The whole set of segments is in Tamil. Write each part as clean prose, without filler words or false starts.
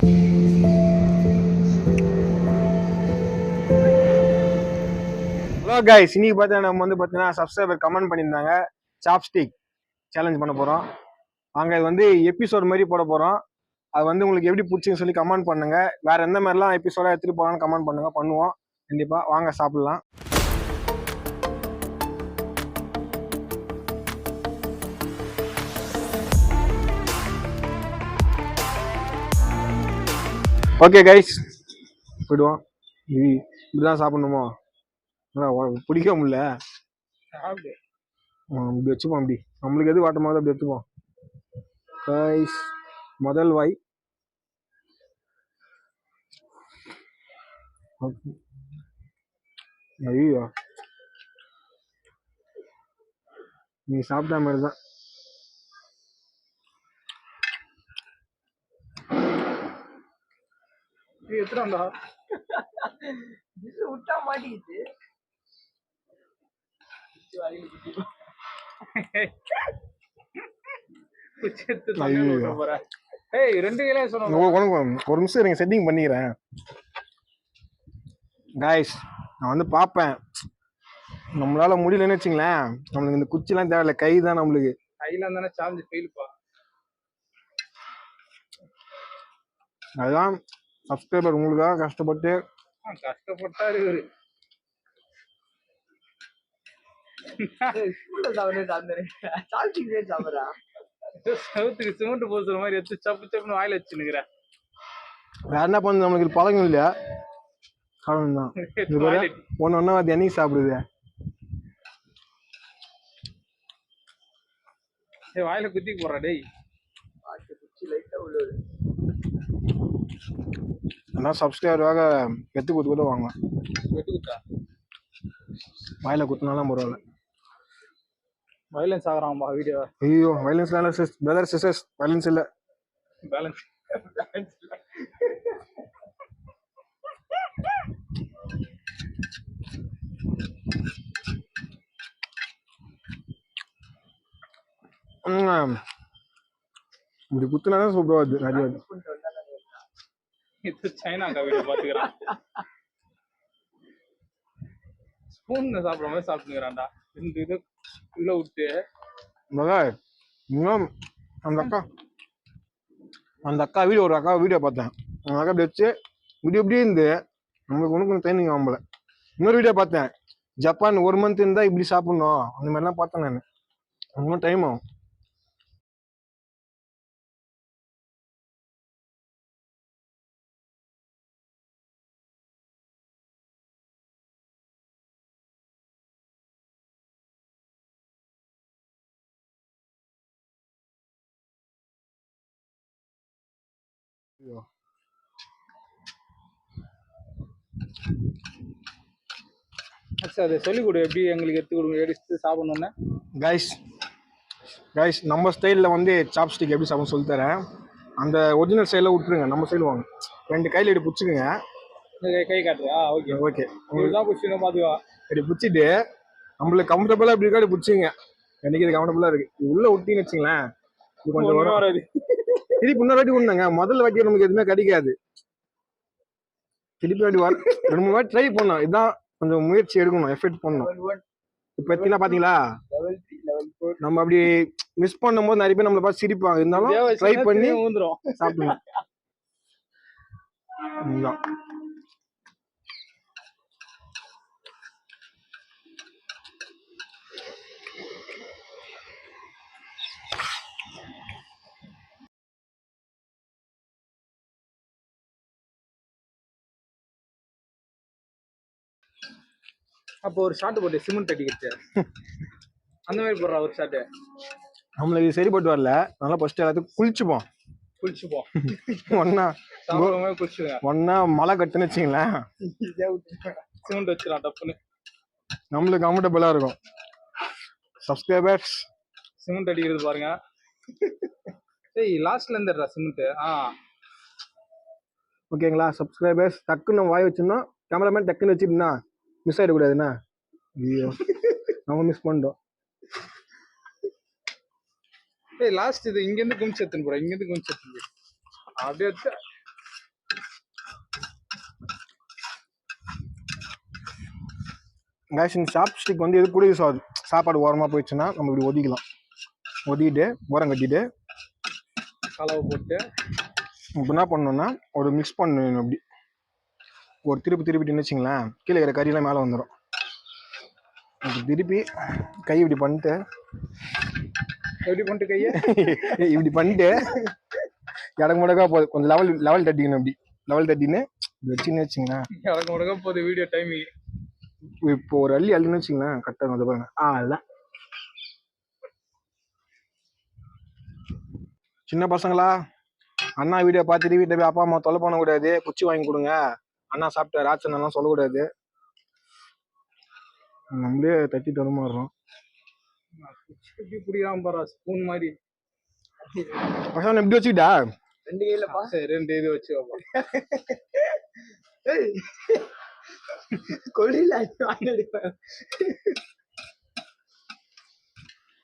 ஹலோ கைஸ், இன்னைக்கு பார்த்தா நம்ம வந்து பார்த்தீங்கன்னா சப்ஸ்கிரைபர் கமெண்ட் பண்ணியிருந்தாங்க சாப்ஸ்டிக் சேலஞ்ச் பண்ண போகிறோம். நாங்கள் இது வந்து எபிசோட் மாதிரி போட போகிறோம். அது வந்து உங்களுக்கு எப்படி பிடிச்சின்னு சொல்லி கமெண்ட் பண்ணுங்க. வேற எந்த மாதிரிலாம் எபிசோடாக எடுத்துகிட்டு போகலான்னு கமெண்ட் பண்ணுங்க, பண்ணுவோம் கண்டிப்பாக. வாங்க சாப்பிடலாம். ஓகே கைஸ், போயிடுவோம். இப்படிதான் சாப்பிடணுமோ? பிடிக்க முடியல. இப்படி வச்சுப்போம். அப்படி நம்மளுக்கு எது வாட்டும் போது அப்படி எடுத்துப்போம். கைஸ், முதல் வாய். ஐயோ, நீ சாப்பிட்ட மாதிரி தான். எத்தனை விட்டா மாட்டிக்கிச்சு. ஒரு நிமிஷம் இருங்க, செட்டிங் பண்ணிக்கிறேன். கைஸ், நான் வந்து பார்ப்பேன். நம்மளால முடியலன்னு வச்சுங்களேன், நம்மளுக்கு இந்த குச்சிலாம் தேவையில்ல, கை தான் நம்மளுக்கு. கையில இருந்தானே சார்ஜ் ஃபெயில்ப்பா. அதுதான் சப்ஸ்கிரைபர் உங்களுக்காக கஷ்டப்பட்டு கஷ்டப்பட்டாரு இவரு. சவுத்துக்கு சிமெண்ட் பூசுற மாதிரி எடுத்து சப்பு சப்புன்னு வாயில வச்சுன்னுக்குறேன். வேற என்ன பண்ணு, நம்மளுக்கு பழக்கம் இல்லையா? தான் ஒன்னு ஒன்னா அது என்னைக்கு சாப்பிடுது. வாயில குத்தி போடுறா டேய். ஆனால் சப்ஸ்கிரைபருக்காக வெத்து குத்து கூட வாங்கலாம். வெட்டு குத்தா வாயில குத்துனாலும் பரவாயில்ல. வயலன்ஸ் ஆகுறான்பா வீடியோ. ஐயோ, வயலன்ஸ் இல்லை பிரதர் சிஸ்டர்ஸ், வயலன்ஸ் இல்லை. பேலன்ஸ் இப்படி குத்துனாதான் சூப்பரா வருது. நிறைய இது சைனாக்கா வீடியோ பாத்துக்கிறான். ஸ்பூன் சாப்பிட்ற மாதிரி சாப்பிட்டுக்கிறான்டா. இந்த இது உள்ள விட்டு அந்த அக்கா வீடியோ, ஒரு அக்கா வீடியோ பார்த்தேன். அந்த அக்கா இப்படி வச்சு இப்படி இருந்து நம்மளுக்கு ஒன்றுக்கு ட்ரைனிங் ஆகல. இன்னொரு வீடியோ பார்த்தேன், ஜப்பான் 1 மந்த் இருந்தா இப்படி சாப்பிடணும், அந்த மாதிரிலாம் பார்த்தேன் நான். இன்னும் டைம் ஆகும். அதை சொல்லிக் கொடு, எப்படி எங்களுக்கு எடுத்து கொடுங்க, எடுத்து சாப்பிடணும்னு. கைஸ், நம்ம ஸ்டைலில் வந்து சாப்ஸ்டிக் எப்படி சாப்பிடணும் சொல்லி தரேன். அந்த ஒரிஜினல் ஸ்டைலில் விட்டுருங்க, நம்ம ஸ்டைல் வாங்க. 2 கையில் இப்படி பிடிச்சிக்குங்க. கை காட்டுறியா? ஓகே ஓகே, உங்களுக்கு தான் பிடிச்சிடும் பார்த்துக்கா. இப்படி பிடிச்சிட்டு நம்மளுக்கு கம்ஃபர்டபுளாக இப்படி இருக்காது பிடிச்சிங்க. எனக்கு இது கம்ஃபர்டபுளாக இருக்குது. உள்ளே விட்டின்னு வச்சுங்களேன், இது கொஞ்சம் வராது. திருப்பி இன்னொரு வாட்டி விடுங்க. முதல் வாட்டி நமக்கு எதுவுமே கிடைக்காது. திருப்பி வாட்டி 2-3 வாட்டி ட்ரை பண்ணணும். இதுதான் கொஞ்சம் முயற்சி எடுக்கணும், எஃபெக்ட் பண்ணணும். இப்போ எத்தனை பார்த்தீங்களா, நம்ம அப்படி மிஸ் பண்ணும் போது நிறைய பேர் நம்மளை பார்த்து சிரிப்பாங்க. இருந்தாலும் ட்ரை பண்ணி சாப்பிடுங்க. அப்போ ஒரு ஷாட் போட்டு சிமெண்ட் அடிக்கிட்டு அந்த மாதிரி போடுறா ஒரு ஷாட். நம்மளுக்கு சரிப்பட்டு வரல. நல்லா ஃபர்ஸ்ட் எல்லாத்துக்கும் குளிச்சுப்போம். ஒன்னா மழை கட்டுன்னு வச்சுங்களேன், சிமெண்ட் வச்சிடலாம் டப்புன்னு. நம்மளுக்கு கம்ஃபர்டபுளா இருக்கும். சப்ஸ்கிரைபர்ஸ், சிமெண்ட் அடிக்கிறது பாருங்க. ஏய், லாஸ்ட்ல இருந்துடுறா சிமெண்ட். ஓகேங்களா சப்ஸ்கிரைபர்ஸ்? டக்குன்னு வாய் வச்சிருந்தோம், கேமராமேன் டக்குன்னு வச்சுருந்தா மிஸ் ஆகிடக்கூடாதுண்ணா. ஐயோ, நம்ம மிஸ் பண்ணிட்டோம். ஏய், லாஸ்ட் இது இங்கேருந்து குமிச்சு எடுத்துன்னு போகிறேன். இங்கேருந்து குமிச்சு எடுத்துன்னு அப்படியே வச்சு கைஸ் இந்த சாப்ஸ்டிக் வந்து எது கூட யூஸ் ஆகுது, சாப்பாடு ஓரமாக போயிடுச்சுன்னா நம்ம இப்படி ஒதிக்கலாம், ஒதிக்கிட்டு ஓரம் கட்டிட்டு கலவை போட்டு இப்போ என்ன பண்ணணும்னா ஒரு மிக்ஸ் பண்ணணும். அப்படி ஒரு திருப்பிட்டுன்னு வச்சிங்களேன், கீழே இருக்கிற கறியெல்லாம் மேலே வந்துடும். அப்படி திருப்பி கை இப்படி பண்ணிட்டு எப்படி பண்ணிட்டு கையை இப்படி பண்ணிட்டு இடக்கு முடக்கா போகுது, கொஞ்சம் லெவல் தட்டிக்கணும். அப்படி லெவல் தட்டின்னு இப்படி வச்சுன்னு வச்சுங்களேன், இறக்க முடக்க போகுது வீடியோ டைமிங். இப்போ ஒரு அள்ளுன்னு வச்சுங்களேன் கரெக்டாக வந்து பாருங்க. அதுதான் சின்ன பசங்களா, அண்ணா வீடியோ பார்த்துட்டு வீட்டை போய் அப்பா அம்மா தொலை பண்ணக்கூடாது, குச்சி வாங்கி கொடுங்க அண்ணா சாப்பிட்டாரு ஆச்சனெல்லாம் சொல்லக்கூடாது. நம்மளே தட்டி தடுமாறுறோம். எப்படி பிடிக்காம பாரு, ஸ்பூன் மாதிரி பசங்க எப்படி வச்சுக்கிட்டா 2 கையிலப்பா. சரி 2 இது வச்சு கொள்ளையில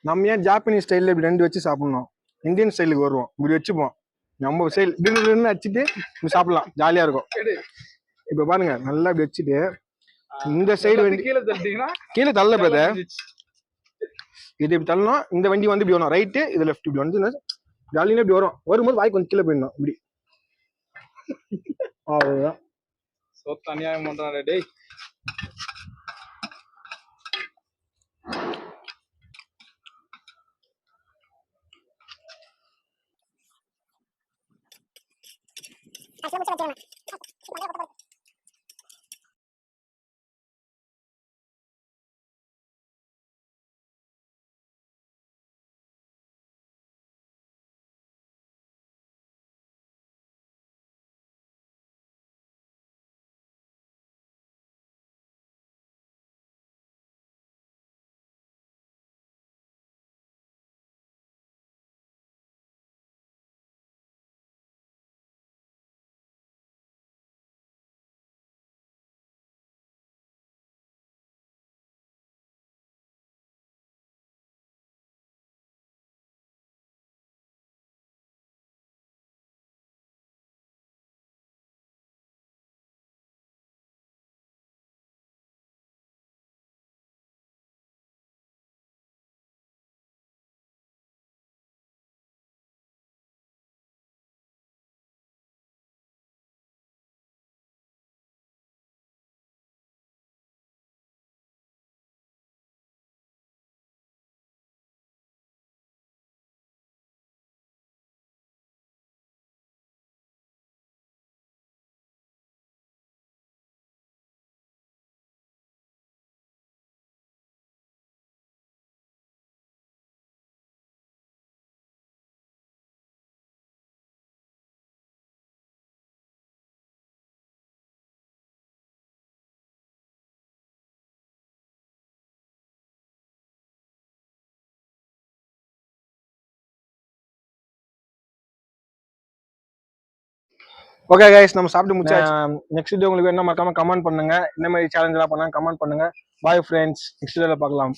நம்ம ஏன் ஜாப்பனீஸ் ஸ்டைலில் இப்படி 2 வச்சு சாப்பிடணும், இந்தியன் ஸ்டைலுக்கு வருவோம், இப்படி வச்சுப்போம். நம்ம ஸ்டைல் இப்படி வச்சுட்டு இப்படி சாப்பிடலாம், ஜாலியாக இருக்கும். இப்போ பாருங்க நல்லா இப்படி வச்சுட்டு இந்த சைடு வண்டி கீழே தட்டிங்கன்னா கீழே தள்ள பிரதர், இது இப்படி தள்ளணும். இந்த வண்டி வந்து இப்படி வரும் ரைட்டு, இது லெஃப்ட், இப்படி வந்து ஜாலியாக இப்படி வரும். வரும்போது வாய் கொஞ்சம் கீழே போயிடணும் இப்படி. அவ்வளோதான். சொத்து அநியாயம் பண்றாரு டேய். ஓகே கைஸ், நம்ம சாப்பிட்டு முடிச்சாச்சு. நெக்ஸ்ட் வீடியோ உங்களுக்கு என்ன மறக்காம கமெண்ட் பண்ணுங்க, இந்த மாதிரி சேலஞ்ச் எல்லாம் பண்ணா கமெண்ட் பண்ணுங்க. பாய் ஃப்ரெண்ட்ஸ், நெக்ஸ்ட் வீடியோல பார்க்கலாம்.